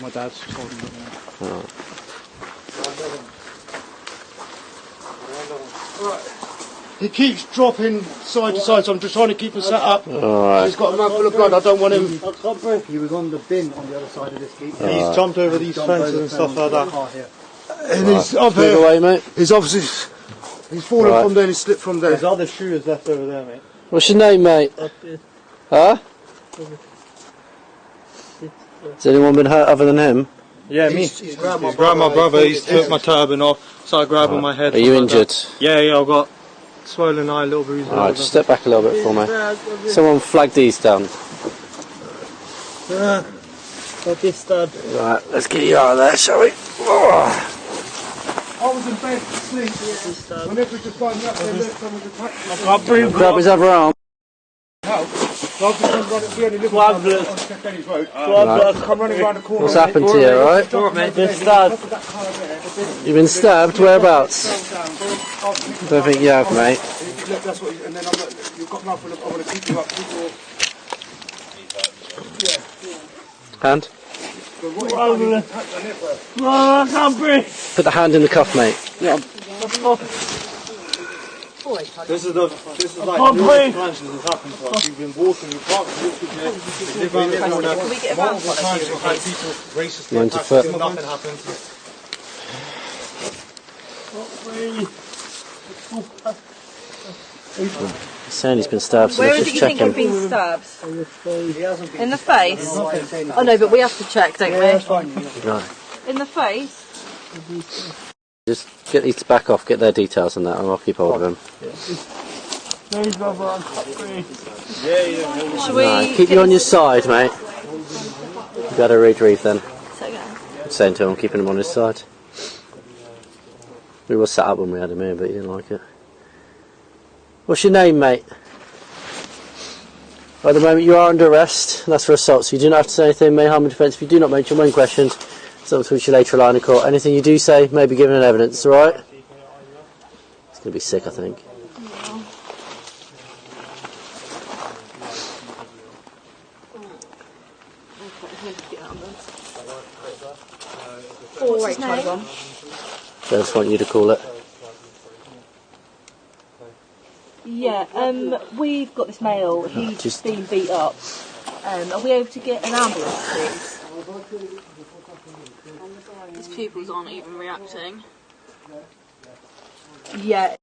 My dad's holding it now. Oh. Right. He keeps dropping side to side, so I'm just trying to keep him set up. Right. He's got a mouthful of blood, I don't want him... He was on the bin on the other side of this gate. He's jumped over these fences and stuff like that. And Right. he's up Move here. away, mate. He's obviously... He's fallen Right. from there and he slipped from there. There's other shoes left over there, mate. What's your name, mate? Huh? Has anyone been hurt other than him? Yeah, me. He's grabbed my brother, he's took my turban off, started grabbing my head. Are you injured? Yeah, I've got swollen eye, a little bruise. Alright, just step back a little bit for me. Someone flag these down. Got this stud. Right, let's get you out of there, shall we? Oh. I was in bed asleep. Whenever we just find me up there, look, someone just packed me. I can't breathe. Grab his other arm. Come running around the corner. What's happened to you, alright? This stud. You've been stabbed? Whereabouts? Don't think you have, mate. Look, that's what, and then I'm like, you've got nothing, I want to keep you up. Hand? I can't breathe. Put the hand in the cuff, mate. This is like can't breathe. times this has happened to us. We've been walking, we parked multiple times we've had people racist 90 foot. nothing happened. He's saying he's been stabbed, so Where let's is it just you check think you've him. been stabbed? In the face? Oh no, but we have to check, don't we? Right. In the face? Just get these back off, get their details on that, and I'll keep hold of him. Shall we... Right, keep you on your side, mate. You better retrieve then. I'm saying to him, I'm keeping him on his side. We were set up when we had him here, but he didn't like it. What's your name, mate? At the moment you are under arrest, that's for assault, so you do not have to say anything, may harm in defence. If you do not mention one question, so to which you later rely in court. Anything you do say may be given in evidence, alright? It's going to be sick, I think. What's his name? So I just want you to call it. Yeah, we've got this male, he's just- been beat up. Are we able to get an ambulance, please? His pupils aren't even reacting. Yeah.